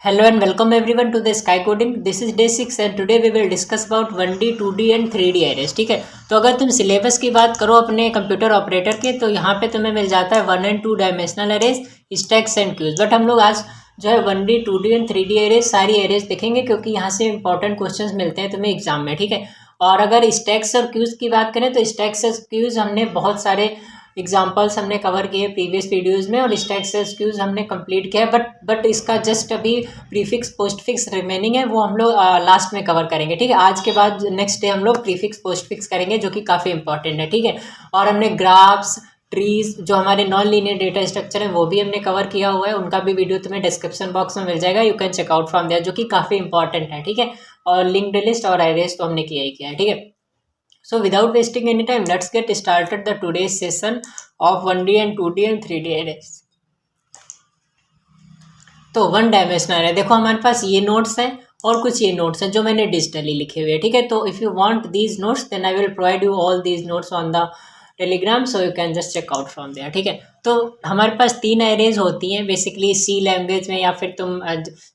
Hello and welcome everyone to the Sky Coding. This is day 6 and today we will discuss about 1D, 2D and 3D arrays. ठीक है, तो अगर तुम syllabus की बात करो अपने कंप्यूटर ऑपरेटर के तो यहाँ पे तुम्हें मिल जाता है 1 and 2 dimensional arrays, stacks and queues. But हम लोग आज जो है 1D, 2D and 3D arrays सारी अरेज देखेंगे क्योंकि यहाँ से इंपॉर्टेंट क्वेश्चंस मिलते हैं तुम्हें एग्जाम में। ठीक है, और अगर स्टैक्स और क्यूज की बात करें तो स्टैक्स और क्यूज हमने बहुत सारे एग्जाम्पल्स हमने कवर किए प्रीवियस वीडियोस में और स्टैक्स एक्सक्यूज हमने कंप्लीट किया है। बट इसका जस्ट अभी प्रीफिक्स पोस्टफिक्स रिमेनिंग है, वो हम लोग लास्ट में कवर करेंगे। ठीक है, आज के बाद नेक्स्ट डे हम लोग प्रीफिक्स पोस्टफिक्स करेंगे जो कि काफ़ी इंपॉर्टेंट है। ठीक है, और हमने ग्राफ्स, ट्रीज, जो हमारे नॉन लीनियर डेटा स्ट्रक्चर है वो भी हमने कवर किया हुआ है, उनका भी वीडियो तुम्हें डिस्क्रिप्शन बॉक्स में मिल जाएगा, you can check out from there, जो कि काफ़ी इंपॉर्टेंट है। ठीक है, और लिंक्ड लिस्ट और अरेज तो हमने किया ही किया है। ठीक है, so without wasting any time, let's get started the today's session of 1D and 2D and 3D arrays. तो वन डायमेंशनल है, देखो हमारे पास ये नोट्स हैं और कुछ ये नोट्स हैं जो मैंने डिजिटली लिखे हुए हैं। ठीक है, तो if you want these notes then I will provide you all these notes on the Telegram, so you can just check out from there. ठीक है, तो हमारे पास 3 एरेज होती हैं बेसिकली सी लैंग्वेज में, या फिर तुम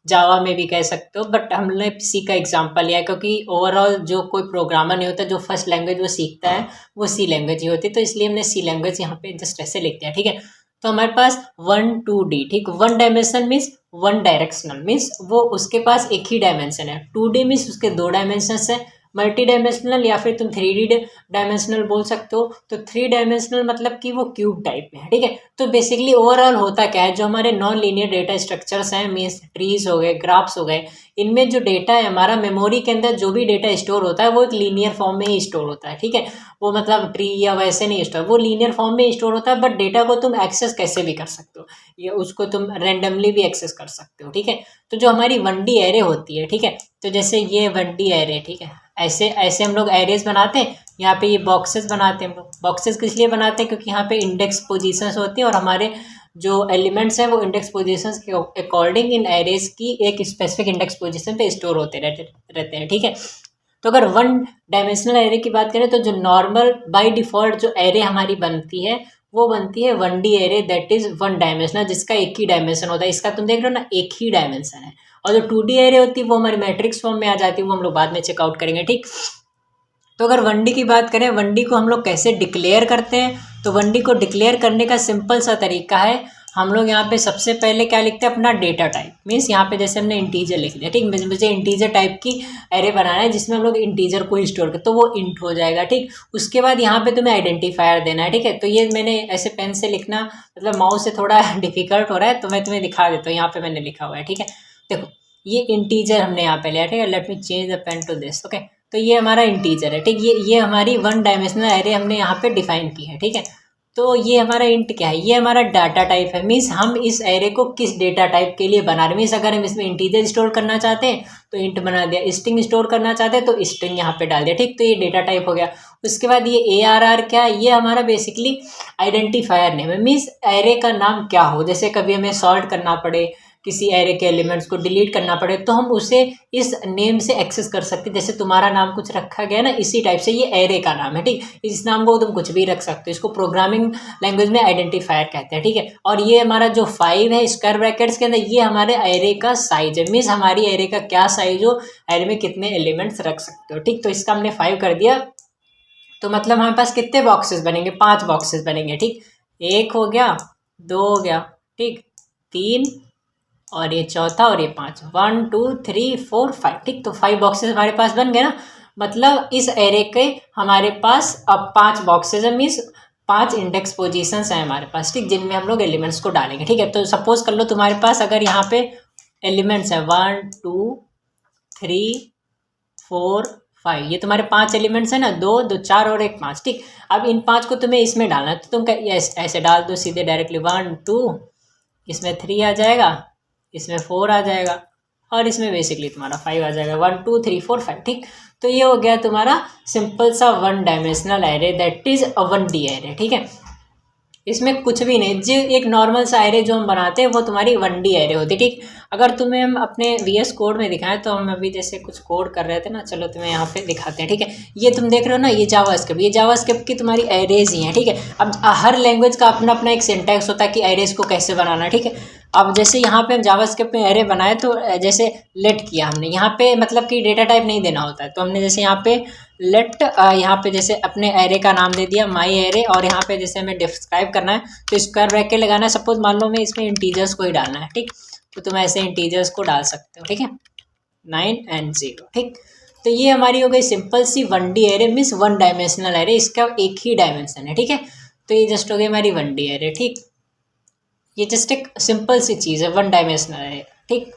जावा में भी कह सकते हो, बट हमने सी का एग्जांपल लिया है क्योंकि ओवरऑल जो कोई प्रोग्रामर नहीं होता, जो फर्स्ट लैंग्वेज वो सीखता है वो सी लैंग्वेज ही होती है, तो इसलिए हमने सी लैंग्वेज यहाँ पे जस्ट ऐसे लिख दिया। ठीक है, तो हमारे पास 1, 2D, ठीक, 1 डायमेंशन मीन्स 1 डायरेक्शनल मीन्स वो उसके पास एक ही डायमेंशन है, 2D मीन्स उसके 2 डायमेंशन है, मल्टी डायमेंशनल या फिर तुम 3D डायमेंशनल बोल सकते हो। तो 3 डायमेंशनल मतलब कि वो क्यूब टाइप में है। ठीक है, तो बेसिकली ओवरऑल होता क्या है, जो हमारे नॉन लीनियर डेटा स्ट्रक्चर्स हैं मीन्स ट्रीज हो गए, ग्राफ्स हो गए, इनमें जो डेटा है हमारा मेमोरी के अंदर जो भी डेटा स्टोर होता है वो एक लीनियर फॉर्म में ही स्टोर होता है। ठीक है, वो मतलब ट्री या वैसे नहीं स्टोर, वो लीनियर फॉर्म में स्टोर होता है, बट डेटा को तुम एक्सेस कैसे भी कर सकते हो, या उसको तुम रैंडमली भी एक्सेस कर सकते हो। ठीक है, तो जो हमारी 1D एरे होती है, ठीक है, तो जैसे ये 1D एरे, ठीक है, ऐसे ऐसे हम लोग एरेज बनाते हैं। यहाँ पे ये बॉक्सेस बनाते हैं हम लोग। बॉक्सेस किस लिए बनाते हैं, क्योंकि यहाँ पे इंडेक्स पोजीशंस होती हैं और हमारे जो एलिमेंट्स हैं वो इंडेक्स पोजीशंस के अकॉर्डिंग इन एरेज की एक स्पेसिफिक इंडेक्स पोजीशन पे स्टोर होते रहते हैं। ठीक है, तो अगर 1 डायमेंशनल एरे की बात करें तो जो नॉर्मल बाय डिफ़ॉल्ट जो एरे हमारी बनती है वो बनती है 1D array, that is 1 dimensional, जिसका एक ही डायमेंशन होता है। इसका तुम देख रहे हो ना, एक ही डायमेंशन है। और जो 2D एरे होती है वो हमारी मैट्रिक्स फॉर्म में आ जाती है, वो हम लोग बाद में चेकआउट करेंगे। ठीक, तो अगर 1D की बात करें, 1D को हम लोग कैसे डिक्लेयर करते हैं, तो 1D को डिक्लेयर करने का सिंपल सा तरीका है, हम लोग यहाँ पे सबसे पहले क्या लिखते हैं, अपना डेटा टाइप मीन्स यहाँ पे जैसे हमने इंटीजर लिख लिया। ठीक, मुझे इंटीजर टाइप की एरे बनाना है जिसमें हम लोग इंटीजर को स्टोर कर, तो वो इंट हो जाएगा। ठीक, उसके बाद यहाँ पे तुम्हें आइडेंटिफायर देना है। ठीक है, तो ये मैंने ऐसे पेन से लिखना मतलब माउस से थोड़ा डिफिकल्ट हो रहा है, तो मैं तुम्हें दिखा देता हूँ, यहाँ पे मैंने लिखा हुआ है। ठीक है, देखो ये इंटीजर हमने यहाँ पे लिया। ठीक है, let me change the pen to this. Okay, तो ये हमारा इंटीजर है। ठीक, ये हमारी 1 डायमेंशनल एरे हमने यहाँ पे डिफाइन की है। ठीक है, तो ये हमारा इंट क्या है, ये हमारा डाटा टाइप है, मीन्स हम इस एरे को किस डेटा टाइप के लिए बना रहे हैं। मीन्स अगर हम इसमें इंटीजर स्टोर करना चाहते हैं तो इंट बना दिया, स्ट्रिंग स्टोर करना चाहते हैं तो स्ट्रिंग यहाँ पे डाल दिया। ठीक, तो ये डेटा टाइप हो गया। उसके बाद ये ARR क्या है, ये हमारा बेसिकली आइडेंटिफायर नेम है, मीन्स एरे का नाम क्या हो, जैसे कभी हमें सॉर्ट करना पड़े, किसी एरे के एलिमेंट्स को डिलीट करना पड़े तो हम उसे इस नेम से एक्सेस कर सकते हैं। जैसे तुम्हारा नाम कुछ रखा गया ना, इसी टाइप से ये एरे का नाम है। ठीक, इस नाम को तुम कुछ भी रख सकते हो, इसको प्रोग्रामिंग लैंग्वेज में आइडेंटिफायर कहते हैं। ठीक है, और ये हमारा जो 5 है स्क्वायर ब्रैकेट्स के अंदर, ये हमारे एरे का साइज है, मीन्स हमारी एरे का क्या साइज हो, एरे में कितने एलिमेंट्स रख सकते हो। ठीक, तो इसका हमने 5 कर दिया, तो मतलब हमारे पास कितने बॉक्सेस बनेंगे, 5 बॉक्सेस बनेंगे। ठीक, 1 हो गया, 2 हो गया, ठीक, 3 और ये चौथा और ये 5, 1 2 3 4 5। ठीक, तो 5 बॉक्सेस हमारे पास बन गए ना, मतलब इस एरे के हमारे पास अब 5 बॉक्सेस है, मीन्स 5 इंडेक्स पोजीशंस हैं हमारे पास। ठीक, जिनमें हम लोग एलिमेंट्स को डालेंगे। ठीक है, तो सपोज कर लो तुम्हारे पास अगर यहाँ पे एलिमेंट्स हैं 1 2 3 4 5, ये तुम्हारे 5 एलिमेंट्स हैं ना, 2 2 4 और 1 5। ठीक, अब इन 5 को तुम्हें इसमें डालना है, तो तुम ऐसे डाल दो सीधे डायरेक्टली, 1 2, इसमें 3 आ जाएगा, इसमें 4 आ जाएगा और इसमें बेसिकली तुम्हारा 5 आ जाएगा, 1 2 3 4 5। ठीक, तो ये हो गया तुम्हारा सिंपल सा 1 dimensional array, that is a 1D array. ठीक है, इसमें कुछ भी नहीं, जो एक नॉर्मल सा एरे जो हम बनाते हैं वो तुम्हारी 1D एरे होती है। ठीक, अगर तुम्हें हम अपने VS कोड में दिखाएं तो हम अभी जैसे कुछ कोड कर रहे थे ना, चलो तुम्हें यहाँ पे दिखाते हैं। ठीक है, ये तुम देख रहे हो ना, ये जावास्क्रिप्ट की तुम्हारी एरेज ही है। ठीक है, अब हर लैंग्वेज का अपना अपना एक सिंटैक्स होता है कि एरेज को कैसे बनाना है। ठीक है, अब जैसे यहाँ पे हम जावास्क्रिप्ट में एरे बनाए तो जैसे लेट किया हमने, यहाँ पे मतलब कि डेटा टाइप नहीं देना होता है, तो हमने जैसे यहाँ पे लेट यहाँ पे जैसे अपने एरे का नाम दे दिया माई एरे, और यहाँ पे जैसे हमें डिस्क्राइब करना है तो स्क्वायर ब्रैकेट लगाना है। सपोज मान लो मैं इसमें इंटीजर्स को ही डालना है, ठीक, तो तुम ऐसे इंटीजर्स को डाल सकते हो, ठीक है, 9 और 0, ठीक। तो ये हमारी हो गई सिंपल सी 1D array, means 1 dimensional array, इसका एक ही डायमेंशन है, ठीक है। तो ये जस्ट हो गई हमारी 1D एरे, ठीक। ये जस्ट एक सिंपल सी चीज़ है, 1 डायमेंशनल एरे, ठीक।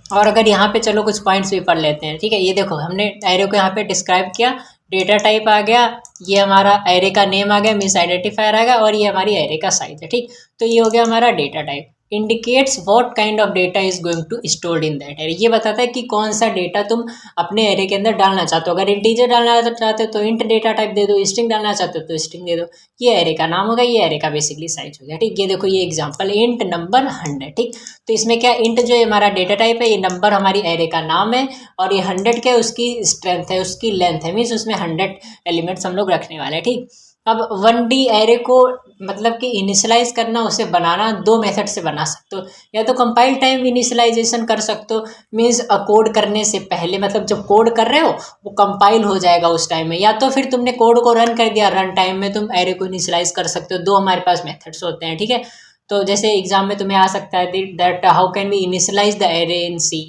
और अगर यहाँ पे चलो कुछ पॉइंट्स भी पढ़ लेते हैं, ठीक है। ये देखो हमने एरे को यहाँ पे डिस्क्राइब किया, डेटा टाइप आ गया, ये हमारा एरे का नेम आ गया, मीन्स आइडेंटिफायर आ गया, और ये हमारी एरे का साइज है, ठीक। तो ये हो गया हमारा data type. Indicates what kind of data is going to stored in that array, ये बताता है कि कौन सा डेटा तुम अपने एरे के अंदर डालना चाहते हो। अगर इंटीजर डालना चाहते हो तो इंट डेटा टाइप दे दो, स्ट्रिंग डालना चाहते हो तो स्ट्रिंग दे दो। ये एरे का नाम होगा, ये एरे का बेसिकली साइज हो गया, ठीक। ये देखो ये एग्जांपल इंट नंबर 100, ठीक। तो इसमें क्या इंट जो हमारा डेटा टाइप है, ये नंबर हमारी एरे का नाम है, और ये 100 क्या उसकी स्ट्रेंथ है, उसकी लेंथ है, मीन्स उसमें 100 एलिमेंट्स हम लोग रखने वाले हैं, ठीक। अब 1D एरे को मतलब कि इनिशियलाइज करना, उसे बनाना 2 मेथड से बना सकते हो। या तो कंपाइल टाइम इनिशियलाइजेशन कर सकते हो, मीन्स कोड करने से पहले, मतलब जब कोड कर रहे हो वो कंपाइल हो जाएगा उस टाइम में, या तो फिर तुमने कोड को रन कर दिया, रन टाइम में तुम एरे को इनिशियलाइज कर सकते हो। 2 हमारे पास मेथड्स होते हैं, ठीक है। तो जैसे एग्जाम में तुम्हें आ सकता है that how can we initialise the array in C,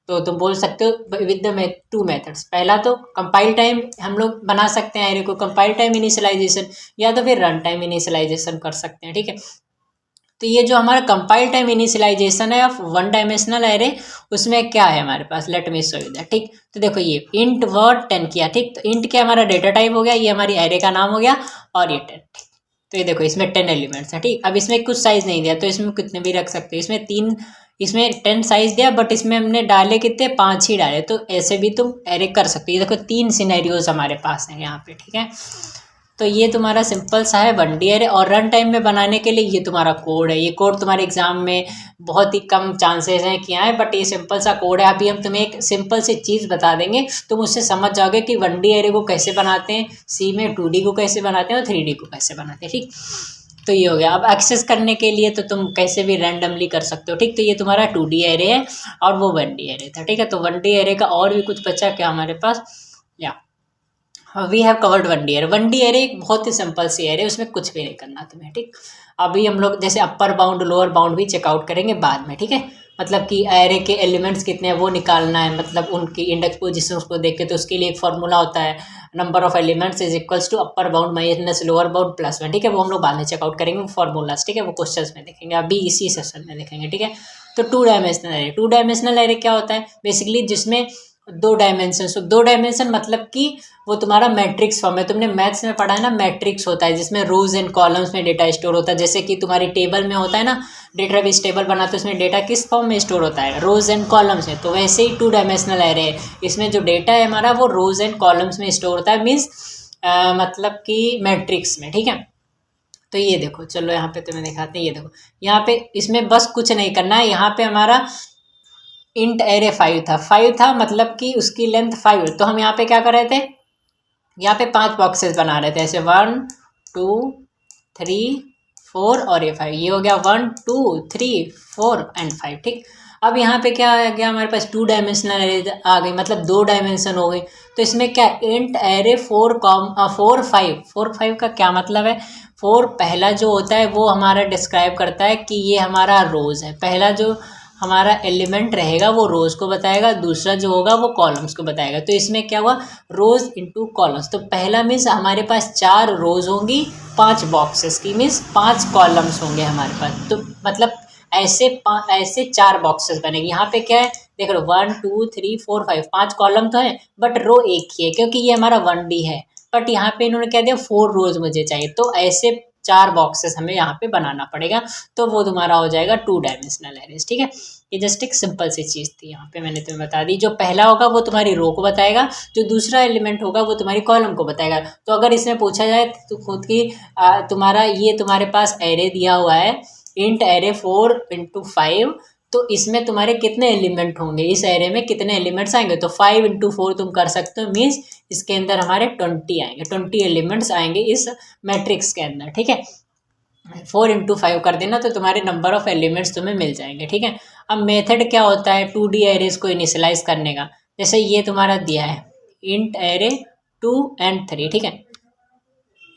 तो तुम बोल सकते हो विद द 2 मेथड्स। पहला तो कंपाइल टाइम हम लोग बना सकते हैं एरे को, कंपाइल टाइम इनिशियलाइजेशन, या तो फिर रन टाइम इनिशियलाइजेशन कर सकते हैं, ठीक है। तो ये जो हमारा कंपाइल टाइम इनिशियलाइजेशन है ऑफ 1 डायमेंशनल एरे, उसमें क्या है हमारे पास, let me show you that, ठीक। तो देखो ये इंट वर्ड 10 किया, ठीक। तो इंट क्या हमारा डेटा टाइप हो गया, ये हमारी एरे का नाम हो गया, और ये 10, ठीक। तो ये देखो इसमें 10 एलिमेंट्स हैं, ठीक। अब इसमें कुछ साइज नहीं दिया तो इसमें कितने भी रख सकते हैं, इसमें 10 साइज दिया, बट इसमें हमने डाले कितने, 5 ही डाले, तो ऐसे भी तुम एरे कर सकते हो। ये देखो 3 सिनेरियोज हमारे पास हैं यहाँ पे, ठीक है। तो ये तुम्हारा सिंपल सा है 1D एरे, और रन टाइम में बनाने के लिए ये तुम्हारा कोड है। ये कोड तुम्हारे एग्जाम में बहुत ही कम चांसेस हैं कि आए, बट ये सिंपल सा कोड है। अभी हम तुम्हें एक सिंपल सी चीज़ बता देंगे, तुम उससे समझ जाओगे कि 1D एरे को कैसे बनाते हैं, सी में 2D को कैसे बनाते हैं, और 3D को कैसे बनाते हैं, ठीक। तो ये हो गया। अब एक्सेस करने के लिए तो तुम कैसे भी रैंडमली कर सकते हो, ठीक। तो ये तुम्हारा 2D एरे है, और वो 1D एरे था, ठीक है। तो 1D एरे का और भी कुछ बचा क्या हमारे पास, या we have covered 1D array. 1D array एक बहुत ही सिंपल सी एरे, उसमें कुछ भी नहीं करना तुम्हें, ठीक। अभी हम लोग जैसे अपर बाउंड लोअर बाउंड भी चेकआउट करेंगे बाद में, ठीक है। मतलब कि एरे के एलिमेंट्स कितने हैं वो निकालना है, मतलब उनकी इंडेक्स पोजीशन को देख के, तो उसके लिए एक फॉर्मूला होता है, number of elements is equals to upper bound minus lower bound plus 1, ठीक है। वो हम लोग बाद में चेकआउट करेंगे वो फॉर्मूलाज, ठीक है। वो क्वेश्चंस में देखेंगे, अभी इसी सेशन में देखेंगे, ठीक है। तो 2 डायमेंशनल एरे, 2 डायमेंशनल एरे क्या होता है बेसिकली, जिसमें 2 डायमेंशन। सो 2 डायमेंशन मतलब कि वो तुम्हारा मैट्रिक्स फॉर्म है। तुमने मैथ्स में पढ़ा है ना, मैट्रिक्स होता है जिसमें रोज एंड कॉलम्स में डेटा स्टोर होता है। जैसे कि तुम्हारी टेबल में होता है ना, डेटाबेस टेबल बनाते हैं, उसमें डेटा किस फॉर्म में स्टोर होता है, रोज एंड कॉलम्स में। तो वैसे ही 2 डायमेंशनल एरे है, इसमें जो डेटा है हमारा वो रोज एंड कॉलम्स में स्टोर होता है, मीन्स मतलब कि मैट्रिक्स में, ठीक है। तो ये देखो, चलो यहाँ पे तुम्हें दिखाते हैं। ये देखो यहाँ पे इसमें बस कुछ नहीं करना है, यहाँ पे हमारा इंट एरे 5 था, मतलब कि उसकी लेंथ 5। तो हम यहाँ पे क्या कर रहे थे, यहाँ पे 5 बॉक्सेस बना रहे थे, ऐसे 1 2 3 4 और ये 5। ये हो गया 1 2 3 4 एंड 5, ठीक। अब यहाँ पे क्या आ गया हमारे पास, 2 डायमेंशनल एरे आ गई, मतलब 2 डायमेंशन हो गई। तो इसमें क्या, इंट एरे 4 5 का क्या मतलब है, 4 पहला जो होता है वो हमारा डिस्क्राइब करता है कि ये हमारा रोज है। पहला जो हमारा एलिमेंट रहेगा वो रोज को बताएगा, दूसरा जो होगा वो कॉलम्स को बताएगा। तो इसमें क्या हुआ, रोज इंटू कॉलम्स। तो पहला मीन्स हमारे पास 4 रोज होंगी 5 बॉक्सेस की, मीन्स 5 कॉलम्स होंगे हमारे पास। तो मतलब ऐसे 4 बॉक्सेस बनेंगे। यहाँ पे क्या है देख लो, 1 2 3 4 5 कॉलम तो है, बट रो एक ही है क्योंकि ये हमारा 1D है। बट यहाँ पे इन्होंने कह दिया 4 रोज मुझे चाहिए, तो ऐसे 4 बॉक्सेस हमें यहाँ पे बनाना पड़ेगा। तो वो तुम्हारा हो जाएगा 2 डायमेंशनल एरेज, ठीक है। ये जस्ट एक सिंपल सी चीज़ थी, यहाँ पे मैंने तुम्हें बता दी। जो पहला होगा वो तुम्हारी रो को बताएगा, जो दूसरा एलिमेंट होगा वो तुम्हारी कॉलम को बताएगा। तो अगर इसमें पूछा जाए तो खुद की तुम्हारा ये तुम्हारे पास एरे दिया हुआ है, इंट एरे 4 × 5, तो इसमें तुम्हारे कितने एलिमेंट होंगे, इस एरे में कितने एलिमेंट्स आएंगे, तो 5 × 4 तुम कर सकते हो, मीन्स इसके अंदर हमारे 20 आएंगे, 20 एलिमेंट्स आएंगे इस मैट्रिक्स के अंदर, ठीक है। 4 × 5 कर देना तो तुम्हारे नंबर ऑफ एलिमेंट्स तुम्हें मिल जाएंगे। ठीक है, अब मेथड क्या होता है 2D एरेज को इनिशियलाइज करने का। जैसे ये तुम्हारा दिया है इंट एरे 2 and 3, ठीक है,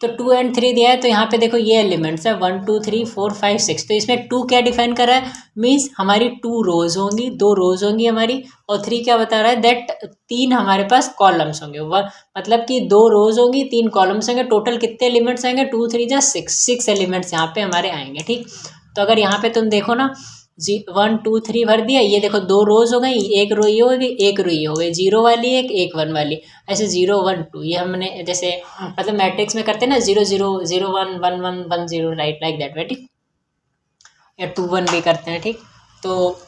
तो 2 and 3 दिया है, तो यहाँ पे देखो ये एलिमेंट्स है 1 2 3 4 5 6। तो इसमें 2 क्या डिफाइन कर रहा है, मीन्स हमारी 2 रोज होंगी, 2 रोज होंगी हमारी, और 3 क्या बता रहा है दैट 3 हमारे पास कॉलम्स होंगे। मतलब कि 2 रोज होंगी, 3 कॉलम्स होंगे, टोटल कितने एलिमेंट्स आएंगे 2 3 जा 6 एलिमेंट्स यहाँ पे हमारे आएंगे। ठीक, तो अगर यहाँ पे तुम देखो ना 1 2 3 भर दिया, ये देखो 2 रोज हो गई, एक रो ये हो गई, एक रो ये हो गई, 0 वाली एक 1 वाली, ऐसे 0 1 2, ये हमने जैसे मतलब मैट्रिक्स में करते हैं ना 0 0 0 1 1 1 1 0, राइट, लाइक दैट वे। ठीक, या 2 1 भी करते हैं। ठीक, तो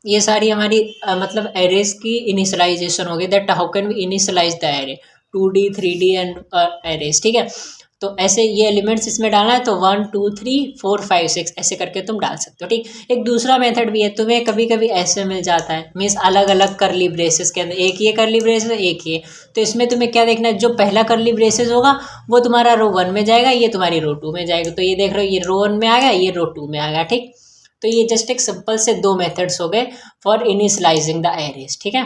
ये सारी हमारी मतलब एरेज की इनिशियलाइजेशन हो गई, that how can we initialise the array 2D 3D and arrays. ठीक है, तो ऐसे ये एलिमेंट्स इसमें डालना है तो 1 2 3 4 5 6 ऐसे करके तुम डाल सकते हो। ठीक, एक दूसरा मेथड भी है, तुम्हें कभी कभी ऐसे मिल जाता है, मीन्स अलग अलग करली ब्रेसेस के अंदर, एक ये करली ब्रेसेस है एक ये, तो इसमें तुम्हें क्या देखना है, जो पहला करली ब्रेसेस होगा वो तुम्हारा रो 1 में जाएगा, ये तुम्हारी रो 2 में जाएगा। तो ये देख रहे हो ये रो 1 में आ गया, ये रो 2 में आ गया। ठीक, तो ये जस्ट एक सिंपल से 2 मेथड्स हो गए फॉर इनिशियलाइजिंग द एरेज। ठीक है,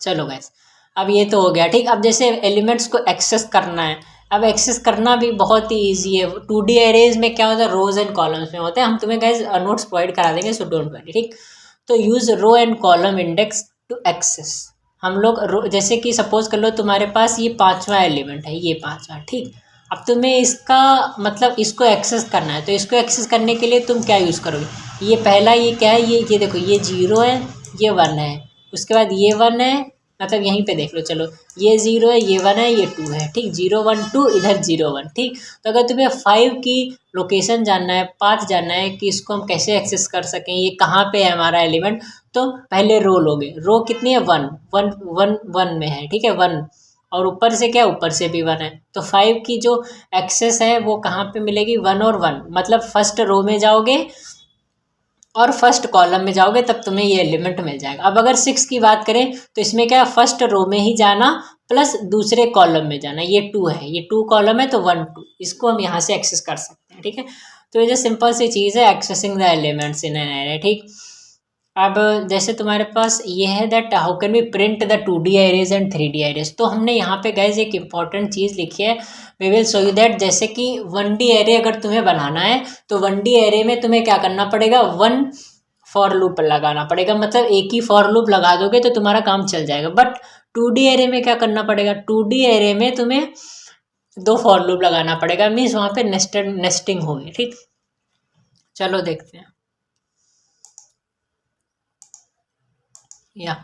चलो गाइस, अब ये तो हो गया। ठीक, अब जैसे एलिमेंट्स को एक्सेस करना है, अब एक्सेस करना भी बहुत ही ईजी है। 2D एरेज में क्या होता है, रोज एंड कॉलम्स में होते हैं, हम तुम्हें गाइस नोट्स प्रोवाइड करा देंगे, सो डोंट वरी। ठीक, तो use row and column index to access. हम लोग जैसे कि सपोज कर लो तुम्हारे पास ये 5वां एलिमेंट है, ये 5वां। ठीक, अब तुम्हें इसका मतलब इसको एक्सेस करना है, तो इसको एक्सेस करने के लिए तुम क्या यूज़ करोगे, ये पहला ये क्या है, ये देखो ये 0 है, ये 1 है, उसके बाद ये 1 है, मतलब यहीं पे देख लो, चलो ये 0 है, ये 1 है, ये 2 है। ठीक, 0 1 2, इधर 0 1। ठीक, तो अगर तुम्हें 5 की लोकेशन जानना है, पाथ जानना है कि इसको हम कैसे एक्सेस कर सकें, ये कहाँ पे है हमारा एलिमेंट, तो पहले रो लोगे। रो कितनी है 1 1 1 1 में है। ठीक है, 1, और ऊपर से क्या, ऊपर से भी 1 है, तो 5 की जो एक्सेस है वो कहाँ पे मिलेगी, 1 और 1, मतलब फर्स्ट रो में जाओगे और फर्स्ट कॉलम में जाओगे तब तुम्हें ये एलिमेंट मिल जाएगा। अब अगर 6 की बात करें तो इसमें क्या, फर्स्ट रो में ही जाना प्लस दूसरे कॉलम में जाना, ये 2 है, ये 2 कॉलम है तो 1 2, इसको हम यहाँ से एक्सेस कर सकते हैं। ठीक है, तो ये जो सिंपल सी चीज़ है accessing the elements in an array. ठीक, अब जैसे तुम्हारे पास ये है that how can we print the 2D arrays and 3D arrays, तो हमने यहाँ पे गाइज एक इंपॉर्टेंट चीज़ लिखी है, we will show you that. जैसे कि 1D एरे अगर तुम्हें बनाना है तो 1D एरे में तुम्हें क्या करना पड़ेगा, 1 फॉर लूप लगाना पड़ेगा, मतलब एक ही फॉर लूप लगा दोगे तो तुम्हारा काम चल जाएगा। बट 2D एरे में क्या करना पड़ेगा, 2D एरे में तुम्हें 2 फॉर लूप लगाना पड़ेगा, मीन्स वहाँ पे नेस्टिंग होगी। ठीक, चलो देखते हैं। या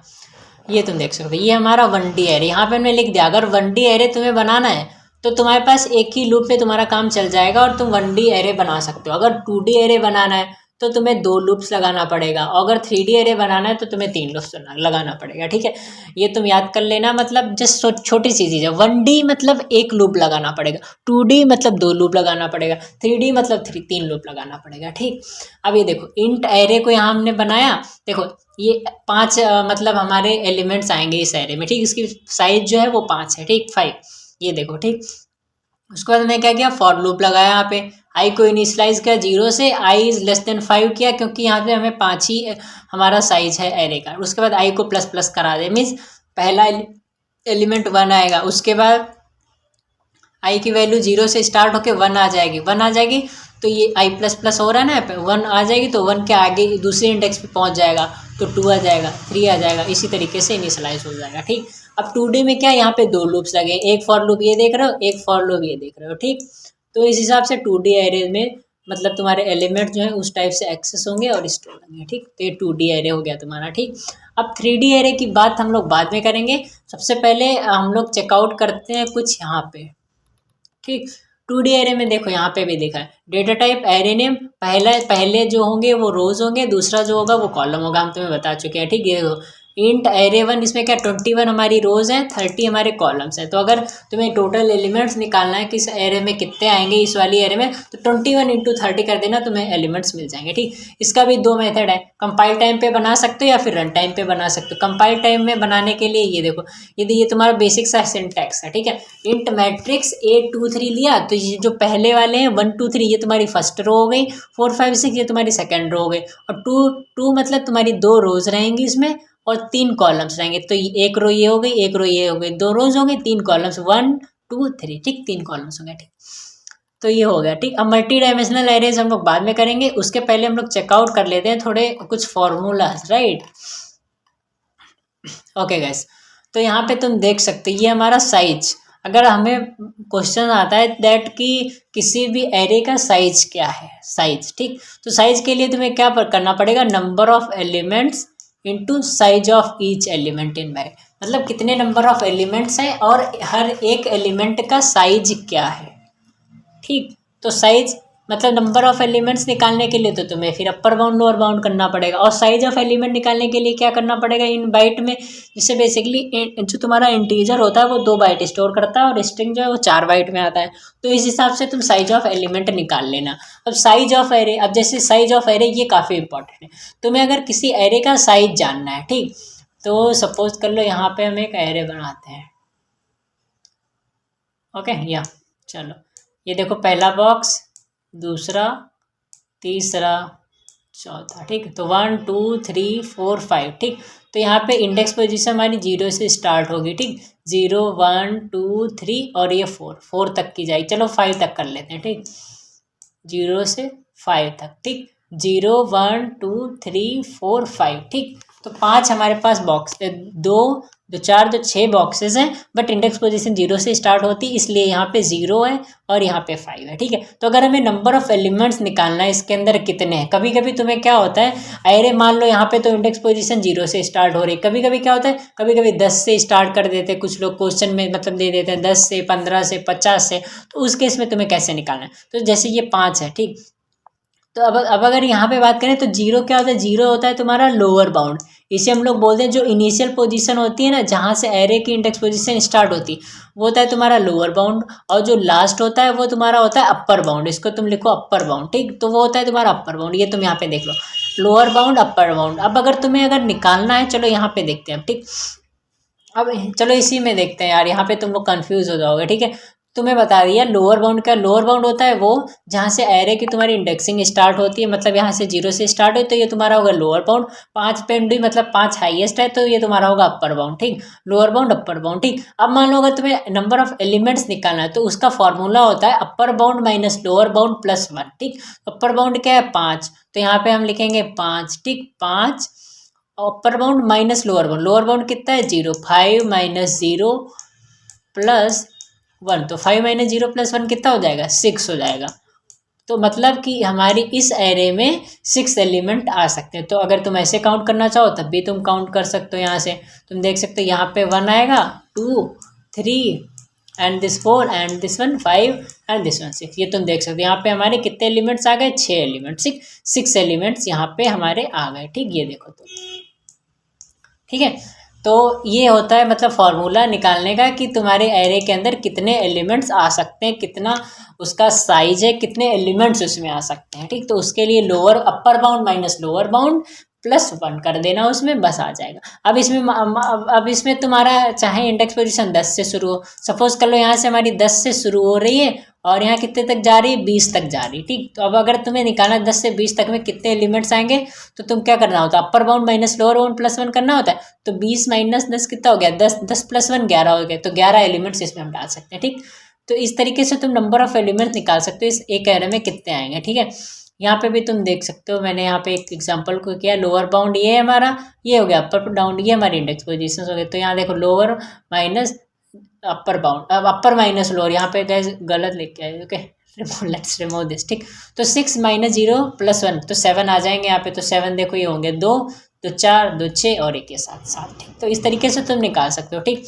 ये तुम देख सकते हो, ये हमारा 1D एरे, यहाँ पे हमने लिख दिया अगर 1D एरे तुम्हें बनाना है तो तुम्हारे पास एक ही लूप में तुम्हारा काम चल जाएगा और तुम 1D एरे बना सकते हो। अगर 2D एरे बनाना है तो तुम्हें 2 लूप्स लगाना पड़ेगा, अगर 3D एरे बनाना है तो तुम्हें 3 लूप्स लगाना पड़ेगा। ठीक है, ये तुम याद कर लेना, मतलब जस्ट छोटी सी चीज़ है। 1D मतलब 1 लूप लगाना पड़ेगा, 2D मतलब 2 लूप लगाना पड़ेगा, 3D मतलब 3 लूप लगाना पड़ेगा। ठीक, अब ये देखो इंट एरे को यहाँ हमने बनाया, देखो ये 5 मतलब हमारे एलिमेंट्स आएंगे इस एरे में। ठीक, इसकी साइज जो है वो 5 है। ठीक, 5, ये देखो। ठीक, उसके बाद मैंने क्या किया, फॉर लूप लगाया, यहाँ पे आई को इनिशियलाइज किया 0 से, आई इज लेस देन 5 किया, क्योंकि यहाँ पे हमें 5 ही हमारा साइज है एरे का। उसके बाद आई को प्लस प्लस करा दे, मीन्स पहला एलिमेंट 1 आएगा, उसके बाद आई की वैल्यू 0 से स्टार्ट होके 1 आ जाएगी, 1 आ जाएगी तो ये आई प्लस प्लस हो रहा है ना, 1 आ जाएगी तो 1 के आगे दूसरे इंडेक्स पे पहुंच जाएगा तो 2 आ जाएगा, 3 आ जाएगा, इसी तरीके से इनिशियलाइज हो जाएगा। ठीक, अब 2D में क्या, यहाँ पे 2 लूप्स लगे, एक फॉर लूप ये देख रहे हो, एक फॉर लूप ये देख रहे हो। ठीक, तो इस हिसाब से 2D एरे में मतलब तुम्हारे एलिमेंट जो है उस टाइप से एक्सेस होंगे और स्टोर होंगे। ठीक, तो ये 2D एरे हो गया तुम्हारा। ठीक, अब 3D एरे की बात हम लोग बाद में करेंगे, सबसे पहले हम लोग चेकआउट करते हैं कुछ यहाँ पे। ठीक, 2D एरे में देखो यहाँ पे भी देखा है डेटा टाइप एरे नेम, पहले जो होंगे वो रोज होंगे, दूसरा जो होगा वो कॉलम होगा, हम तुम्हें बता चुके हैं। ठीक है, इंट एरे 1, इसमें क्या 21 हमारी रोज है, 30 हमारे कॉलम्स है। तो अगर तुम्हें टोटल एलिमेंट्स निकालना है कि इस एरे में कितने आएंगे, इस वाली एरे में, तो 21 × 30 कर देना, तुम्हें एलिमेंट्स मिल जाएंगे। ठीक, इसका भी 2 मेथड है, कंपाइल टाइम पे बना सकते हो या फिर रन टाइम पे बना सकते हो। कंपाइल टाइम में बनाने के लिए ये देखो, ये तुम्हारा बेसिक सा सिंटैक्स है। ठीक है, इंट मैट्रिक्स 8 2 3 लिया, तो ये जो पहले वाले हैं 1 2 3 ये तुम्हारी फर्स्ट रो हो गई, 4 5 6 ये तुम्हारी सेकंड रो हो गई, और 2 मतलब तुम्हारी 2 रोज रहेंगी इसमें और 3 कॉलम्स रहेंगे। तो एक रो ये हो गई, एक रो ये हो गई, 2 रोज हो गई, 3 कॉलम्स, 1 2 3। ठीक, 3 कॉलम्स हो गए। ठीक, तो ये हो गया। ठीक, अब मल्टी डायमेंशनल एरेज हम लोग बाद में करेंगे, उसके पहले हम लोग चेकआउट कर लेते हैं थोड़े कुछ फॉर्मूलाज, राइट। ओके गाइस, तो यहाँ पे तुम देख सकते हो ये हमारा साइज। अगर हमें क्वेश्चन आता है दैट कि किसी भी एरे का साइज क्या है, साइज। ठीक, तो साइज के लिए तुम्हें क्या करना पड़ेगा, number of elements into size of each element in math. मतलब कितने नंबर ऑफ एलिमेंट्स हैं और हर एक एलिमेंट का साइज क्या है। ठीक, तो साइज मतलब नंबर ऑफ एलिमेंट्स निकालने के लिए तो तुम्हें फिर अपर बाउंड लोअर बाउंड करना पड़ेगा, और साइज ऑफ एलिमेंट निकालने के लिए क्या करना पड़ेगा, इन बाइट में। जिससे बेसिकली जो तुम्हारा इंटीजर होता है वो 2 बाइट स्टोर करता है और स्ट्रिंग जो है वो 4 बाइट में आता है। तो इस हिसाब से तुम साइज ऑफ एलिमेंट निकाल लेना। अब साइज ऑफ एरे, अब जैसे साइज ऑफ एरे ये काफ़ी इंपॉर्टेंट है। तुम्हें अगर किसी एरे का साइज जानना है, ठीक, तो सपोज कर लो यहाँ पे हम एक एरे बनाते हैं। ओके, या चलो ये देखो, पहला बॉक्स, दूसरा, तीसरा, चौथा। ठीक, तो 1 2 3 4 5। ठीक, तो यहाँ पे इंडेक्स पोजीशन हमारी 0 से स्टार्ट होगी। ठीक, 0 1 2 3 और ये 4 तक की जाएगी। चलो 5 तक कर लेते हैं। ठीक, 0 से 5 तक। ठीक, 0 1 2 3 4 5। ठीक, तो 5 हमारे पास बॉक्स, 2 2 4 जो 6 बॉक्सेस हैं, बट इंडेक्स पोजीशन 0 से स्टार्ट होती है, इसलिए यहाँ पे 0 है और यहाँ पे 5 है। ठीक है, तो अगर हमें नंबर ऑफ एलिमेंट्स निकालना है इसके अंदर कितने हैं, कभी कभी तुम्हें क्या होता है, एरे मान लो यहाँ पे तो इंडेक्स पोजीशन 0 से स्टार्ट हो रही है, कभी कभी क्या होता है, कभी कभी 10 से स्टार्ट कर देते हैं कुछ लोग, क्वेश्चन में मतलब दे देते हैं 10 से 15 से 50 से। तो उस केस में तुम्हें कैसे निकालना है, तो जैसे ये 5 है। ठीक, तो अब अगर यहाँ पे बात करें तो 0 क्या होता है, 0 होता है तुम्हारा लोअर बाउंड। इसे हम लोग बोलते हैं जो इनिशियल पोजीशन होती है ना, जहाँ से एरे की इंडेक्स पोजीशन स्टार्ट होती है, वो होता है तुम्हारा लोअर बाउंड, और जो लास्ट होता है वो तुम्हारा होता है अपर बाउंड। इसको तुम लिखो अपर बाउंड। ठीक, तो वो होता है तुम्हारा अपर बाउंड। ये तुम यहाँ पे देख लो, लोअर बाउंड, अपर बाउंड। अब अगर तुम्हें अगर निकालना है, चलो यहाँ पे देखते हैं। ठीक, अब चलो इसी में देखते हैं यार, यहाँ पे तुम लोग कंफ्यूज हो जाओगे। ठीक है, तुम्हें बता दिया लोअर बाउंड का, लोअर बाउंड होता है वो जहाँ से एरे की तुम्हारी इंडेक्सिंग स्टार्ट होती है, मतलब यहाँ से 0 से स्टार्ट हो, तो ये तुम्हारा होगा लोअर बाउंड। 5 पे भी मतलब 5 हाईएस्ट है, तो ये तुम्हारा होगा अपर बाउंड। ठीक, लोअर बाउंड, अपर बाउंड। ठीक, अब मान लो अगर तुम्हें नंबर ऑफ एलिमेंट्स निकालना है, तो उसका फॉर्मूला होता है अपर bound minus lower bound plus 1। ठीक, अपर बाउंड क्या है 5, तो यहाँ पे हम लिखेंगे 5। ठीक, 5 अपर bound minus lower bound, lower bound कितना है 0, 5 माइनस 0 प्लस 1, तो 5 माइनस 0 प्लस 1 कितना हो जाएगा, 6 हो जाएगा। तो मतलब कि हमारी इस एरे में 6 एलिमेंट आ सकते हैं। तो अगर तुम ऐसे काउंट करना चाहो तब भी तुम काउंट कर सकते हो। यहाँ से तुम देख सकते हो, यहाँ पे 1 आएगा, 2 3 and this 4 and this 1 5 and this 1 6। ये तुम देख सकते हो यहाँ पे हमारे कितने एलिमेंट्स आ गए, 6 एलिमेंट, 6 एलिमेंट्स यहाँ पे हमारे आ गए। ठीक, ये देखो तो, ठीक है। तो ये होता है मतलब फॉर्मूला निकालने का कि तुम्हारे एरे के अंदर कितने एलिमेंट्स आ सकते हैं, कितना उसका साइज है, कितने एलिमेंट्स उसमें आ सकते हैं। ठीक, तो उसके लिए lower upper bound minus lower bound plus 1 कर देना उसमें, बस आ जाएगा। अब इसमें तुम्हारा चाहे इंडेक्स पोजीशन 10 से शुरू हो, सपोज कर लो यहाँ से हमारी 10 से शुरू हो रही है और यहाँ कितने तक जा रही है, 20 तक जा रही है। ठीक, तो अब अगर तुम्हें निकालना 10 से 20 तक में कितने एलिमेंट्स आएंगे, तो तुम क्या करना होता है, अपर bound minus lower bound plus 1 करना होता है। तो 20 माइनस 10 कितना हो गया, 10 प्लस 1 11 हो गया, तो 11 एलिमेंट्स इसमें हम डाल सकते हैं। ठीक, तो इस तरीके से तुम नंबर ऑफ एलिमेंट्स निकाल सकते हो इस एक एरे में कितने आएंगे। ठीक है, यहाँ पे भी तुम देख सकते हो, मैंने यहाँ पे एक एग्जांपल को किया, लोअर बाउंड ये है हमारा, ये हो गया अपर बाउंड, ये हमारी इंडेक्स पोजीशन हो गई। तो यहाँ देखो लोअर माइनस अपर बाउंड, अब अपर माइनस लोअर, यहाँ पे गए गलत लिख के आए। Okay, let's remove this. ठीक, तो 6 माइनस 0 प्लस 1, तो 7 आ जाएंगे यहाँ पे। तो 7 देखो ये होंगे 2 2 4 2 6 और 1 के साथ 7। ठीक, तो इस तरीके से तुम निकाल सकते हो। ठीक,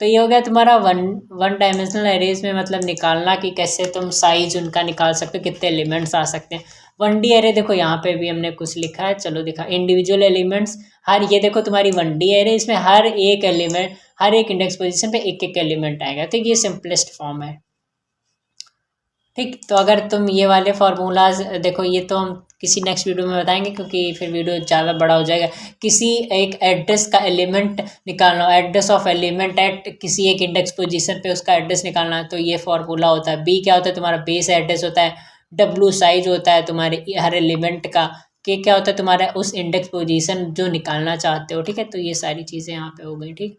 तो ये हो गया तुम्हारा वन डायमेंशनल एरेज में मतलब निकालना कि कैसे तुम साइज उनका निकाल सकते हो, कितने एलिमेंट्स आ सकते हैं। 1D एरे देखो यहाँ पे भी हमने कुछ लिखा है, चलो दिखा। इंडिविजुअल एलिमेंट्स, हर ये देखो तुम्हारी 1D एरे, इसमें हर एक एलिमेंट, हर एक इंडेक्स पोजीशन पे एक एक एलिमेंट आएगा। ठीक, ये सिंपलेस्ट फॉर्म है। ठीक, तो अगर तुम ये वाले फार्मूलाज देखो, ये तो हम किसी नेक्स्ट वीडियो में बताएंगे क्योंकि फिर वीडियो ज़्यादा बड़ा हो जाएगा। किसी एक एड्रेस का एलिमेंट निकालना, एड्रेस ऑफ एलिमेंट एट किसी एक इंडेक्स पोजीशन पे उसका एड्रेस निकालना है, तो ये फार्मूला होता है। बी क्या होता है, तुम्हारा बेस एड्रेस होता है। डब्ल्यू साइज होता है तुम्हारे हर एलिमेंट का। के क्या होता है, तुम्हारा उस इंडेक्स पोजीशन जो निकालना चाहते हो। ठीक है, तो ये सारी चीज़ें यहाँ पे हो गई। ठीक,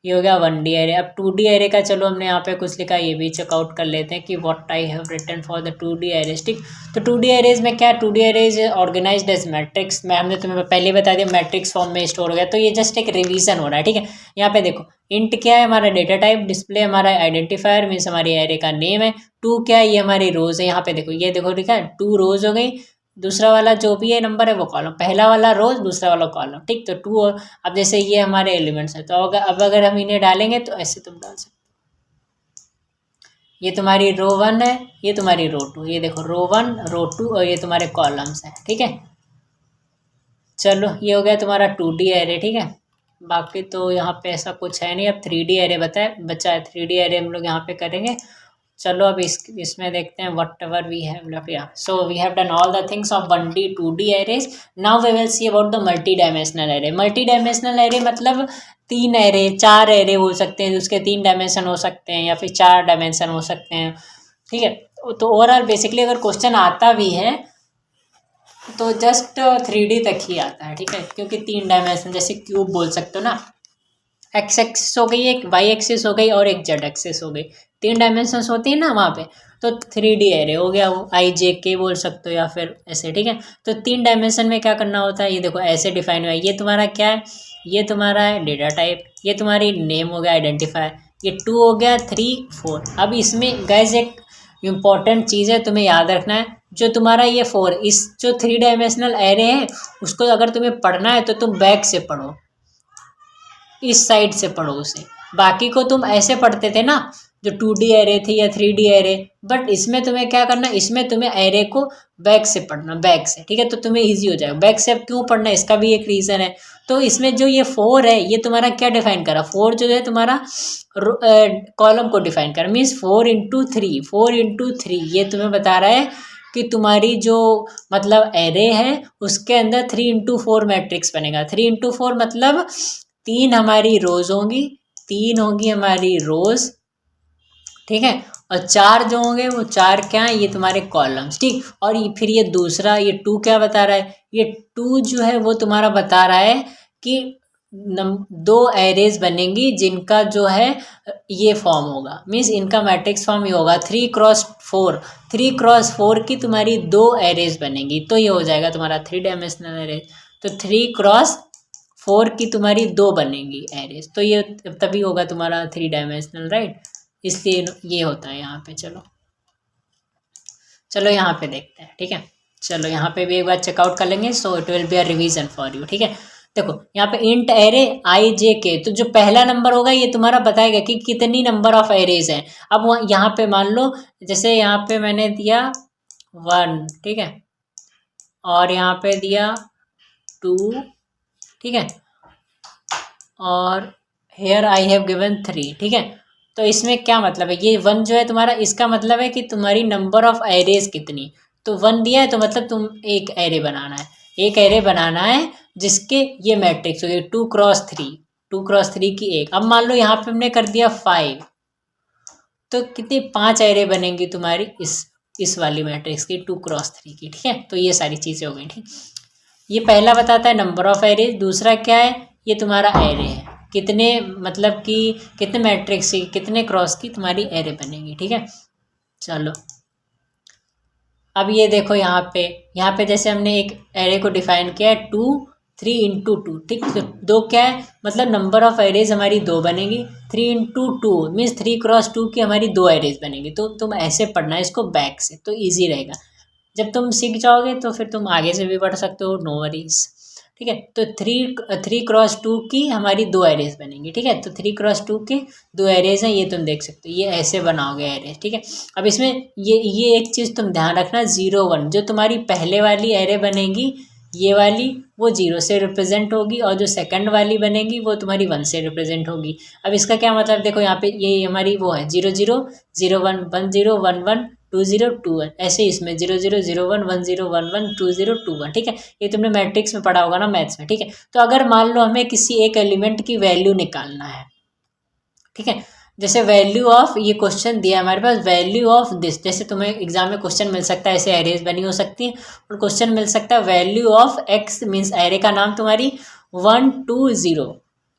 ये हो गया 1D एरे। अब 2D एरे का चलो हमने यहाँ पे कुछ लिखा, ये भी चेकआउट कर लेते हैं कि what I have written for the 2D arrays. ठीक, तो 2D एरेज में क्या, 2D arrays organised as matrix. मैं हमने तुम्हें पहले बता दिया मैट्रिक्स फॉर्म में स्टोर हो गया, तो ये जस्ट एक रिवीजन हो रहा है। ठीक है, यहाँ पे देखो इंट क्या है हमारा डेटा टाइप, डिस्प्ले हमारा आइडेंटिफायर मीन्स हमारी एरे का नेम है। 2 क्या है, ये हमारी रोज है। यहाँ पे देखो, ये देखो ठीक है, 2 रोज हो गई। दूसरा वाला जो भी है नंबर है वो कॉलम, पहला वाला रोज दूसरा वाला कॉलम। ठीक, तो 2 और अब जैसे ये हमारे एलिमेंट्स हैं, तो अब अगर हम इन्हें डालेंगे तो ऐसे तुम डाल सकते, ये तुम्हारी रो 1 है, ये तुम्हारी रो 2, ये देखो रो 1 रो 2 और ये तुम्हारे कॉलम्स हैं। ठीक है, चलो ये हो गया तुम्हारा 2D एरे। ठीक है, बाकी तो यहाँ पे ऐसा कुछ है नहीं। अब 3D एरे बचा है। 3D एरे हम लोग यहाँ पे करेंगे। चलो अब इसमें देखते हैं whatever we have left. या so we have done all the things of 1D 2D arrays. Now we will see about the multi dimensional array. Multi dimensional array मतलब 3 एरे, 4 एरे हो सकते हैं, उसके 3 डायमेंशन हो सकते हैं या फिर 4 डायमेंशन हो सकते हैं। ठीक है, तो ओवरऑल बेसिकली अगर क्वेश्चन आता भी है तो जस्ट 3D तक ही आता है। ठीक है, क्योंकि 3 डायमेंशन जैसे क्यूब बोल सकते हो ना, एक्स एक्सिस हो गई, एक वाई एक्सिस हो गई और एक जेड एक्सिस हो गई। 3 डायमेंशंस होती है ना वहाँ पे, तो 3D एरे हो गया वो, IJK बोल सकते हो या फिर ऐसे। ठीक है, तो 3 डायमेंशन में क्या करना होता है, ये देखो ऐसे डिफाइन हुआ है। ये तुम्हारा क्या है, ये तुम्हारा है डेटा टाइप, ये तुम्हारी नेम हो गया आइडेंटिफायर, ये 2 हो गया, 3 4। अब इसमें गैस एक इम्पॉर्टेंट चीज़ है तुम्हें याद रखना है, जो तुम्हारा ये 4 इस जो 3 डायमेंशनल एरे है उसको अगर तुम्हें पढ़ना है तो तुम बैक से पढ़ो, इस साइड से पढ़ो उसे। बाकी को तुम ऐसे पढ़ते थे ना, जो 2D एरे थी या 3D एरे, बट इसमें तुम्हें क्या करना, इसमें तुम्हें एरे को बैक से पढ़ना, बैक से। ठीक है, तो तुम्हें इजी हो जाएगा। बैक से अब क्यों पढ़ना है, इसका भी एक रीज़न है। तो इसमें जो ये 4 है, ये तुम्हारा क्या डिफाइन करा, 4 जो है तुम्हारा कॉलम को डिफाइन करा, मीन्स 4 इंटू 3, 4 इंटू 3 ये तुम्हें बता रहा है कि तुम्हारी जो मतलब एरे है उसके अंदर 3 इंटू 4 मैट्रिक्स बनेगा। 3 इंटू 4 मतलब 3 हमारी रोज होंगी, 3 होंगी हमारी रोज। ठीक है, और 4 जो होंगे वो 4 क्या है, ये तुम्हारे कॉलम्स। ठीक, और फिर ये दूसरा ये 2 क्या बता रहा है, ये 2 जो है वो तुम्हारा बता रहा है कि 2 एरेज बनेंगी जिनका जो है ये फॉर्म होगा, मीन्स इनका मैट्रिक्स फॉर्म ये होगा 3 क्रॉस 4। 3 क्रॉस 4 की तुम्हारी 2 एरेज बनेंगी, तो ये हो जाएगा तुम्हारा 3 डायमेंशनल एरेज। तो 3 क्रॉस 4 की तुम्हारी 2 बनेंगी एरेज, तो ये तभी होगा तुम्हारा 3 डायमेंशनल, राइट। इसलिए ये होता है यहाँ पे। चलो यहाँ पे देखते हैं। ठीक है, चलो यहाँ पे भी एक बार चेकआउट कर लेंगे, so it will be a revision for you. ठीक है, देखो यहाँ पे इंट एरे IJK, तो जो पहला नंबर होगा ये तुम्हारा बताएगा कि कितनी नंबर ऑफ एरेज हैं। अब यहाँ पे मान लो जैसे यहाँ पे मैंने दिया 1, ठीक है, और यहाँ पे दिया 2, ठीक है, और हेयर आई हैव गिवन 3। ठीक है, तो इसमें क्या मतलब है, ये 1 जो है तुम्हारा, इसका मतलब है कि तुम्हारी नंबर ऑफ एरेज कितनी। तो 1 दिया है तो मतलब तुम एक एरे बनाना है, एक एरे बनाना है जिसके ये मैट्रिक्स हो गई 2 क्रॉस 3, 2 क्रॉस 3 की एक। अब मान लो यहाँ पे हमने कर दिया 5, तो कितनी 5 एरे बनेंगी तुम्हारी इस वाली मैट्रिक्स की 2 क्रॉस 3 की। ठीक है, तो ये सारी चीज़ें हो गई। ठीक, ये पहला बताता है नंबर ऑफ एरेज, दूसरा क्या है, ये तुम्हारा एरे है, कितने मतलब कि कितने मैट्रिक्स की कितने क्रॉस की तुम्हारी एरे बनेगी। ठीक है, चलो अब ये देखो यहाँ पे जैसे हमने एक एरे को डिफाइन किया है 2 3 इंटू 2। ठीक, तो 2 क्या है, मतलब नंबर ऑफ एरेज हमारी 2 बनेगी। 3 इंटू 2 मीन्स 3 क्रॉस 2 की हमारी 2 एरेज बनेगी। तो तुम ऐसे पढ़ना है इसको बैक से, तो ईजी रहेगा। जब तुम सीख जाओगे तो फिर तुम आगे से भी पढ़ सकते हो, नो वरीज। ठीक है। तो 3x2 की हमारी 2 एरेज बनेंगी, ठीक है। तो 3x2 के 2 एरेज हैं, ये तुम देख सकते हो, ये ऐसे बनाओगे एरेज, ठीक है। अब इसमें ये एक चीज़ तुम ध्यान रखना, 0 1 जो तुम्हारी पहले वाली एरे बनेगी ये वाली वो 0 से रिप्रेजेंट होगी, और जो सेकंड वाली बनेगी वो तुम्हारी 1 से रिप्रेजेंट होगी। अब इसका क्या मतलब, देखो यहाँ पे ये हमारी वो है 0 0 0 1 1 0 1 1 2 0 2 1, ऐसे इसमें 0 0 0 1 1 0 1 1 2 0 2 1, ठीक है। ये तुमने मैट्रिक्स में पढ़ा होगा ना मैथ्स में, ठीक है। तो अगर मान लो हमें किसी एक एलिमेंट की वैल्यू निकालना है, ठीक है, जैसे वैल्यू ऑफ, ये क्वेश्चन दिया हमारे पास, वैल्यू ऑफ दिस, जैसे तुम्हें एग्जाम में क्वेश्चन मिल सकता है, ऐसे एरेज बनी हो सकती है, और क्वेश्चन मिल सकता है value of x, means array का नाम तुम्हारी 1 2 0,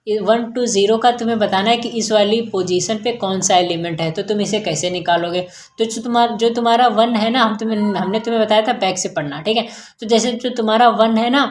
1 2 0 का तुम्हें बताना है कि इस वाली पोजीशन पे कौन सा एलिमेंट है, तो तुम इसे कैसे निकालोगे। तो जो तुम्हारा 1 है ना, हमने तुम्हें बताया था बैक से पढ़ना, ठीक है। तो जैसे जो तुम्हारा 1 है ना,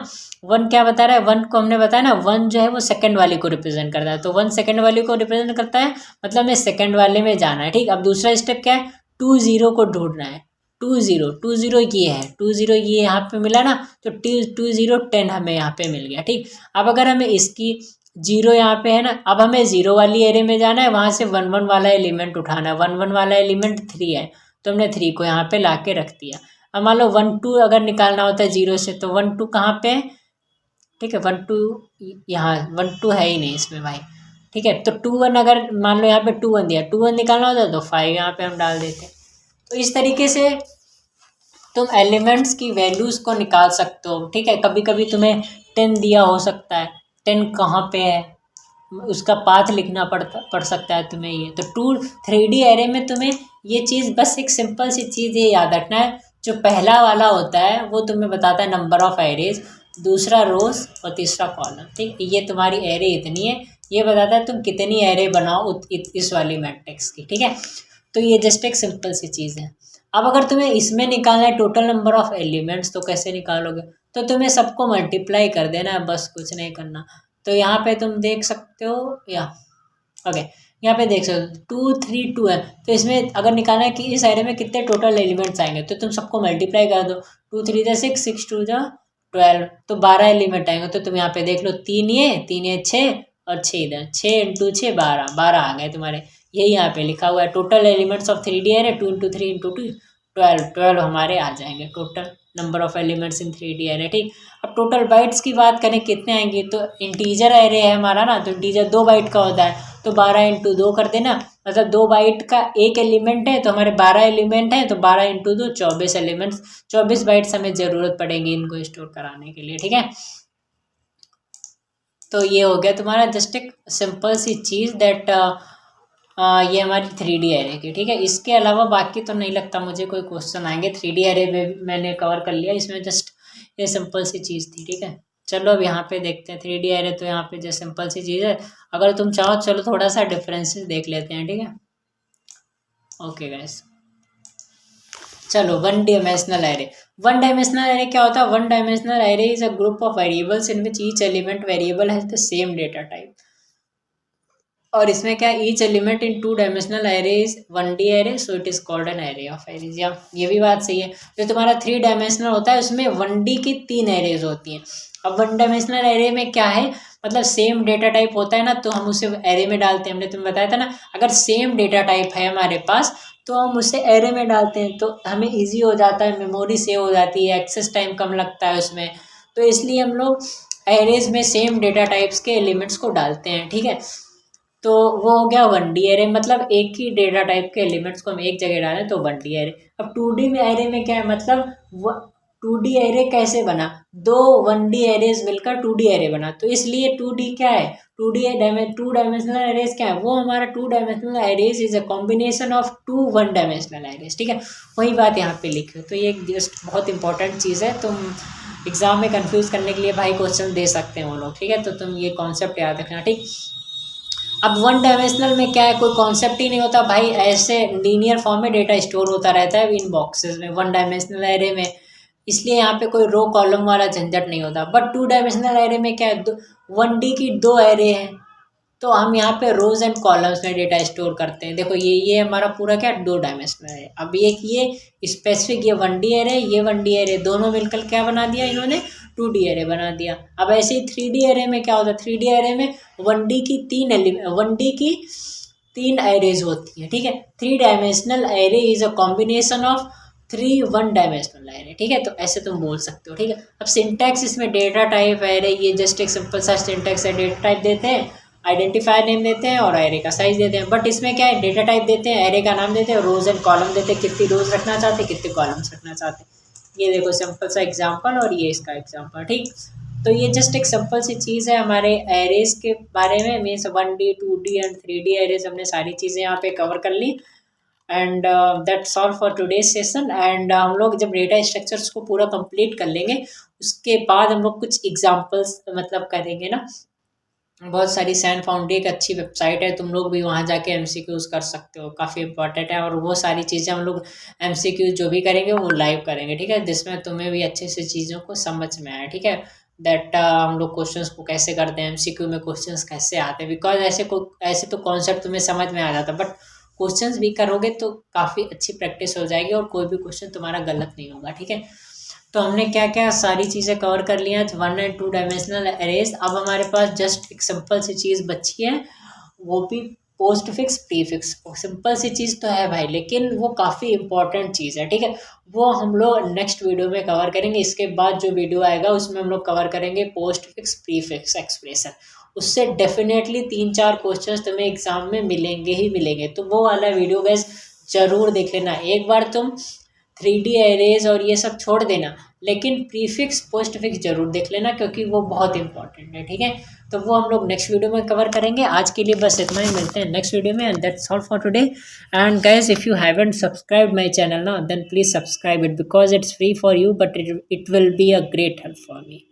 1 क्या बता रहा है, 1 को हमने बताया ना, 1 जो है वो सेकंड वाले को रिप्रेजेंट करता है, तो 1 सेकंड वाले को रिप्रेजेंट करता है, मतलब हमें सेकंड वाले में जाना है, ठीक। अब दूसरा स्टेप क्या है, 2 0 को ढूंढना है, 2 0 ये है, 2 0 ये यहाँ पे मिला ना, तो 2 0 10 हमें यहाँ पे मिल गया, ठीक। अब अगर हमें इसकी 0 यहाँ पे है ना, अब हमें 0 वाली एरे में जाना है, वहाँ से 1 1 वाला एलिमेंट उठाना है, 1 1 वाला एलिमेंट 3 है, तो हमने 3 को यहाँ पे ला के रख दिया। अब मान लो 1 2 अगर निकालना होता है 0 से, तो 1 2 कहाँ पे है, ठीक है, 1 2 यहाँ 1 2 है ही नहीं इसमें भाई, ठीक है। तो 2 1 अगर मान लो यहाँ पे 2 1 दिया, 2 1 निकालना होता है तो 5 यहाँ पे हम डाल देते। तो इस तरीके से तुम एलिमेंट्स की वैल्यूज़ को निकाल सकते हो, ठीक है। कभी कभी तुम्हें 10 दिया हो सकता है, 10 कहाँ पे है उसका पाथ लिखना पड़ सकता है तुम्हें, ये तो 3D एरे में तुम्हें ये चीज़, बस एक सिंपल सी चीज़ ये याद रखना है, जो पहला वाला होता है वो तुम्हें बताता है नंबर ऑफ एरेज, दूसरा रोज और तीसरा कॉलम, ठीक। ये तुम्हारी एरे इतनी है, ये बताता है तुम कितनी एरे बनाओ इस वाली मैट्रिक्स की, ठीक है। तो ये जस्ट एक सिंपल सी चीज़ है। अब अगर तुम्हें इसमें निकालना है टोटल नंबर ऑफ एलिमेंट्स, तो कैसे निकालोगे, तो तुम्हें सबको मल्टीप्लाई कर देना है, बस कुछ नहीं करना। तो यहाँ पे तुम देख सकते हो, या ओके यहाँ पे देख सकते हो 2 3 2 है, तो इसमें अगर निकालना है कि इस एरे में कितने टोटल एलिमेंट्स आएंगे, तो तुम सबको मल्टीप्लाई कर दो, 2 3 जा 6 6 2 जा 12, तो 12 एलिमेंट आएंगे। तो तुम यहाँ पे देख लो 3 ये 6 और 6 इधर, 6 इंटू 6 12 आ गए तुम्हारे, यही यहाँ पे लिखा हुआ है total elements of 3D array, 2 into 3 into 2 12 हमारे आ जाएंगे total number of elements in 3D array, ठीक। अब टोटल बाइट्स की बात करें कितने आएंगे, तो इंटीजर एरे है हमारा ना, तो इंटीजर 2 बाइट का होता है, तो 12 इंटू 2 कर देना, मतलब 2 बाइट का एक एलिमेंट है, तो हमारे 12 एलिमेंट हैं, तो 12 इंटू 2 24 एलिमेंट्स, 24 बाइट्स हमें ज़रूरत पड़ेगी इनको स्टोर कराने के लिए, ठीक है। तो ये हो गया तुम्हारा जस्ट एक सिंपल सी चीज़ दैट ये हमारी 3D एरे की, ठीक है। इसके अलावा बाकी तो नहीं लगता मुझे कोई क्वेश्चन आएंगे, 3D एरे में मैंने कवर कर लिया, इसमें जस्ट ये सिंपल सी चीज़ थी, ठीक है। चलो अब यहाँ पे देखते हैं 3D एरे, तो यहाँ पे जो सिंपल सी चीज़ है, अगर तुम चाहो चलो थोड़ा सा डिफरेंसेस देख लेते हैं, ठीक है। ओके गाइस, चलो 1 डायमेंशनल एरे। 1 डायमेंशनल एरे क्या होता है, 1 dimensional array is a group of variables in which each element variable has the same data type. और इसमें क्या, each element in 2 dimensional array is 1D array, so it is called an array of arrays. या ये भी बात सही है, जो तुम्हारा 3 डायमेंशनल होता है उसमें 1D की 3 एरेज होती हैं। अब 1 डायमेंशनल एरे में क्या है, मतलब सेम डेटा टाइप होता है ना, तो हम उसे एरे में डालते हैं, हमने तुम्हें बताया था ना, अगर सेम डेटा टाइप है हमारे पास तो हम उसे एरे में डालते हैं, तो हमें ईजी हो जाता है, मेमोरी सेव हो जाती है, एक्सेस टाइम कम लगता है उसमें, तो इसलिए हम लोग एरेज में सेम डेटा टाइप्स के एलिमेंट्स को डालते हैं, ठीक है। तो वो हो गया 1D एरे, मतलब एक ही डेटा टाइप के एलिमेंट्स को हम एक जगह डालें तो 1D एरे। अब 2D में एरे में क्या है, मतलब 2D एरे कैसे बना, 2 1D एरेज मिलकर 2D एरे बना, तो इसलिए 2D क्या है, 2 डायमेंशनल एरेज क्या है, वो हमारा 2 dimensional arrays is a combination of 2 1 dimensional arrays, ठीक है। वही बात यहाँ पे लिखी हो, तो ये जस्ट बहुत इंपॉर्टेंट चीज़ है, तुम एग्जाम में कंफ्यूज करने के लिए भाई क्वेश्चन दे सकते हैं वो लोग, ठीक है। तो तुम ये कॉन्सेप्ट याद रखना, ठीक। अब 1 डायमेंशनल में क्या है, कोई कॉन्सेप्ट ही नहीं होता भाई, ऐसे लीनियर फॉर्म में डेटा स्टोर होता रहता है इन बॉक्सेस में 1 डायमेंशनल एरे में, इसलिए यहाँ पे कोई रो कॉलम वाला झंझट नहीं होता। बट 2 डायमेंशनल एरे में क्या है, 1D की 2 एरे हैं, तो हम यहाँ पे रोज एंड कॉलम्स में डेटा स्टोर करते हैं। देखो ये हमारा पूरा क्या 2 डायमेंशनल है। अब ये स्पेसिफिक ये 1D एरे, ये 1D एरे, दोनों मिलकर क्या बना दिया इन्होंने, 2D एरे बना दिया। अब ऐसे ही 3D एरे में क्या होता है, 3D एरे में 1D की 1D की 3 एरेज होती हैं, ठीक है। 3 dimensional array is a combination of 3 1 dimensional array, ठीक है। तो ऐसे तुम बोल सकते हो, ठीक है। अब सिंटैक्स इसमें डेटा टाइप एरे, ये जस्ट एक सिंपल सा सिंटैक्स है। डेटा टाइप देते हैं, आइडेंटिफायर नेम देते हैं और एरे का साइज देते हैं। बट इसमें क्या है, डेटा टाइप देते हैं, एरे का नाम देते हैं, रोज एंड कॉलम देते हैं, कितनी रोज रखना चाहते हैं, कितने कॉलम्स रखना चाहते हैं। ये देखो सिंपल सा एग्जांपल और ये इसका एग्जांपल, ठीक। तो ये जस्ट एक सिंपल सी चीज़ है हमारे एरेज के बारे में, means 1D 2D and 3D arrays हमने सारी चीज़ें यहाँ पे कवर कर ली। And that's all for today's session. And हम लोग जब डेटा स्ट्रक्चर्स को पूरा कंप्लीट कर लेंगे उसके बाद हम लोग कुछ एग्जांपल्स मतलब करेंगे ना। बहुत सारी सैन फाउंडी एक अच्छी वेबसाइट है, तुम लोग भी वहाँ जाके MCQs कर सकते हो, काफ़ी इंपॉर्टेंट है। और वो सारी चीज़ें हम लोग MCQs जो भी करेंगे वो लाइव करेंगे, ठीक है, जिसमें तुम्हें भी अच्छे से चीज़ों को समझ में आए, ठीक है। दैट हम लोग क्वेश्चंस को कैसे करते हैं, MCQ में क्वेश्चंस कैसे आते हैं, बिकॉज ऐसे तो कॉन्सेप्ट तुम्हें समझ में आ जाता, बट क्वेश्चंस भी करोगे तो काफ़ी अच्छी प्रैक्टिस हो जाएगी और कोई भी क्वेश्चन तुम्हारा गलत नहीं होगा, ठीक है। तो हमने क्या क्या सारी चीज़ें कवर कर ली हैं, 1 एंड 2 डायमेंशनल एरेज। अब हमारे पास जस्ट एक सिंपल सी चीज़ बची है, वो भी postfix prefix. Simple सी चीज़ तो है भाई, लेकिन वो काफ़ी इंपॉर्टेंट चीज़ है, ठीक है। वो हम लोग नेक्स्ट वीडियो में कवर करेंगे। इसके बाद जो वीडियो आएगा उसमें हम लोग कवर करेंगे post fix pre fix expression. उससे डेफिनेटली 3-4 क्वेश्चन तुम्हें एग्जाम में मिलेंगे ही मिलेंगे। तो वो वाला वीडियो गैस जरूर देख लेना। एक बार तुम 3D एरेज और ये सब छोड़ देना, लेकिन प्रीफिक्स पोस्ट फिक्स जरूर देख लेना क्योंकि वो बहुत इंपॉर्टेंट है, ठीक है। तो वो हम लोग नेक्स्ट वीडियो में कवर करेंगे। आज के लिए बस इतना ही, मिलते हैं नेक्स्ट वीडियो में। And that's all for today. And guys, if you haven't subscribed my channel ना, then please subscribe it because it's free for you, but it will be a great help for me.